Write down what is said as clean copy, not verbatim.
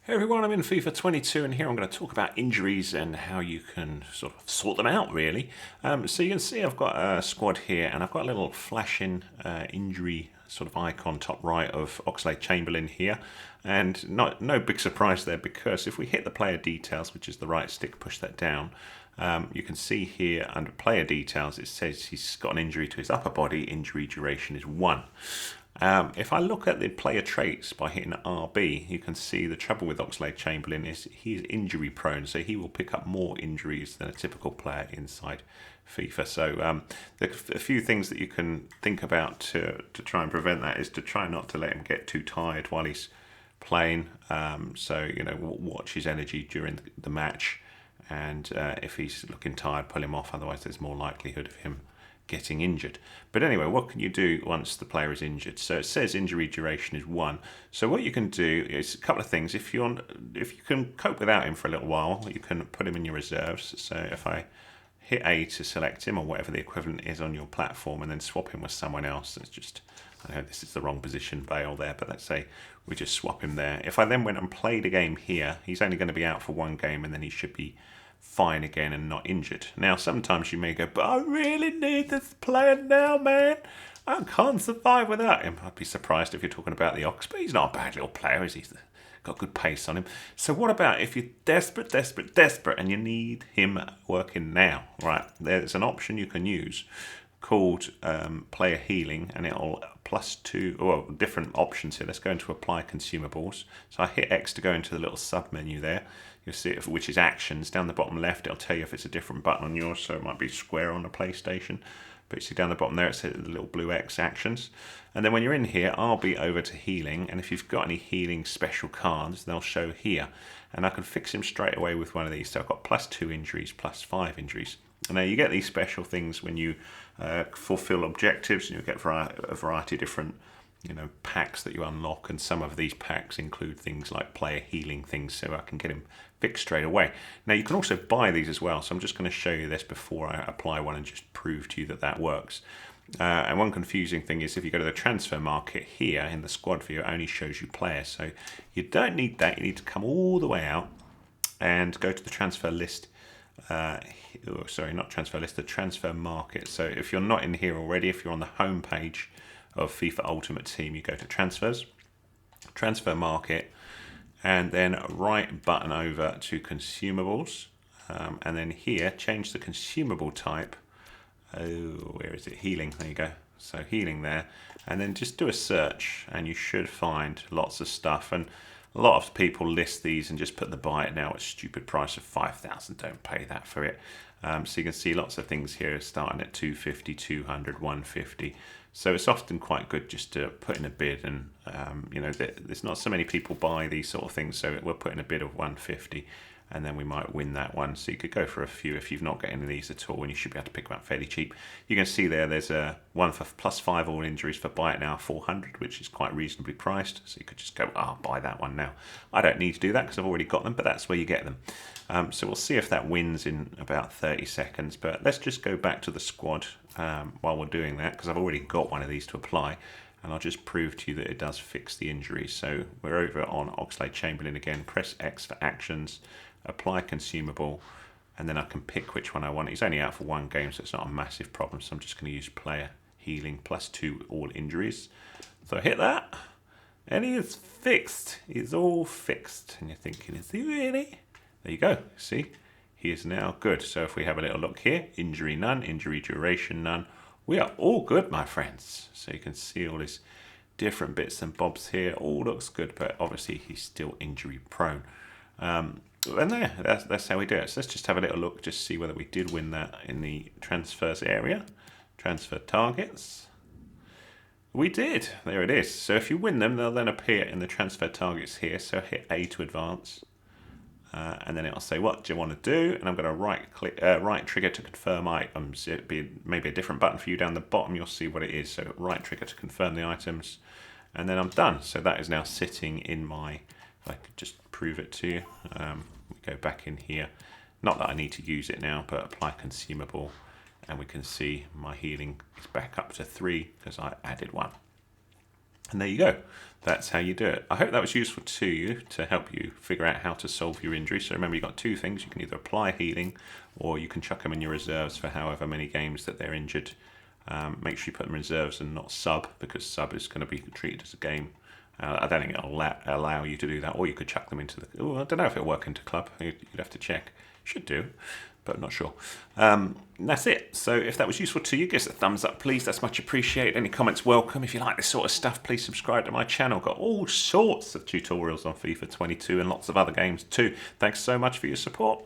Hey everyone, I'm in FIFA 22 and here I'm going to talk about injuries and how you can sort of sort them out really. So you can see I've got a squad here and I've got a little flashing injury sort of icon top right of Oxlade-Chamberlain here, and no big surprise there because if we hit the player details, which is the right stick, push that down, you can see here under player details it says he's got an injury to his upper body, injury duration is 1. If I look at the player traits by hitting RB, you can see the trouble with Oxlade-Chamberlain is he's injury prone, so he will pick up more injuries than a typical player inside FIFA. So a few things that you can think about to try and prevent that is to try not to let him get too tired while he's playing. So, watch his energy during the match, and if he's looking tired, pull him off, otherwise there's more likelihood of him getting injured. But anyway, what can you do once the player is injured? So it says injury duration is 1. So what you can do is a couple of things. If you can cope without him for a little while, you can put him in your reserves. So if I hit A to select him, or whatever the equivalent is on your platform, and then swap him with someone else, it's just, I know this is the wrong position, Bale there, but let's say we just swap him there. If I then went and played a game here, he's only going to be out for one game and then he should be fine again and not injured. Now, sometimes you may go, but I really need this player now, man. I can't survive without him. I'd be surprised if you're talking about the Ox, but he's not a bad little player, is he? He's got good pace on him. So what about if you're desperate, and you need him working now? Right, there's an option you can use called player healing, and it'll +2, well, different options here. Let's go into apply consumables. So I hit X to go into the little sub menu there. You'll see it, which is actions. Down the bottom left, it'll tell you if it's a different button on yours, so it might be square on the PlayStation. But you see down the bottom there, it says the little blue X actions. And then when you're in here, I'll be over to healing, and if you've got any healing special cards, they'll show here. And I can fix him straight away with one of these. So I've got +2 injuries, +5 injuries. Now you get these special things when you fulfill objectives, and you get a variety of different packs that you unlock, and some of these packs include things like player healing things, so I can get him fixed straight away. Now you can also buy these as well, so I'm just going to show you this before I apply one and just prove to you that works. And one confusing thing is if you go to the transfer market here in the squad view, it only shows you players, so you don't need that. You need to come all the way out and go to the transfer list. Sorry, not transfer list, the transfer market. So if you're not in here already, if you're on the home page of FIFA Ultimate Team, you go to transfers, transfer market, and then right button over to consumables, and then here change the consumable type. Where is it? Healing. There you go. So healing there, and then just do a search and you should find lots of stuff. And a lot of people list these and just put the buy it now at a stupid price of 5,000. Don't pay that for it. So you can see lots of things here starting at 250, 200, 150. So it's often quite good just to put in a bid, and there's not so many people buy these sort of things, so we'll put in a bid of 150, and then we might win that one. So you could go for a few if you've not got any of these at all, and you should be able to pick them up fairly cheap. You can see there's a one for +5 all injuries for buy it now 400, which is quite reasonably priced. So you could just go, I'll buy that one now. I don't need to do that because I've already got them, but that's where you get them. So we'll see if that wins in about 30 seconds. But let's just go back to the squad while we're doing that, because I've already got one of these to apply. And I'll just prove to you that it does fix the injuries. So we're over on Oxlade-Chamberlain again. Press X for actions, apply consumable, and then I can pick which one I want. He's only out for one game, so it's not a massive problem. So I'm just going to use player healing +2 all injuries. So I hit that, and he is fixed. He's all fixed. And you're thinking, is he really? There you go. See, he is now good. So if we have a little look here, injury none, injury duration none. We are all good, my friends. So you can see all his different bits and bobs here. All looks good, but obviously he's still injury prone. And there, that's how we do it. So let's just have a little look, just see whether we did win that in the transfers area. Transfer targets. We did. There it is. So if you win them, they'll then appear in the transfer targets here. So hit A to advance. And then it'll say, what do you want to do? And I'm going to right trigger to confirm items. It'd be maybe a different button for you down the bottom. You'll see what it is. So right trigger to confirm the items. And then I'm done. So that is now sitting in my, if I could just prove it to you. We go back in here. Not that I need to use it now, but apply consumable. And we can see my healing is back up to 3 because I added one. And there you go. That's how you do it. I hope that was useful to you to help you figure out how to solve your injury. So remember, you've got two things. You can either apply healing or you can chuck them in your reserves for however many games that they're injured. Make sure you put them in reserves and not sub, because sub is going to be treated as a game. I don't think it'll allow you to do that. Or you could chuck them into the... I don't know if it'll work into club. You'd have to check. Should do, but not sure. That's it. So if that was useful to you, give us a thumbs up, please. That's much appreciated. Any comments welcome. If you like this sort of stuff, please subscribe to my channel. Got all sorts of tutorials on FIFA 22 and lots of other games too. Thanks so much for your support.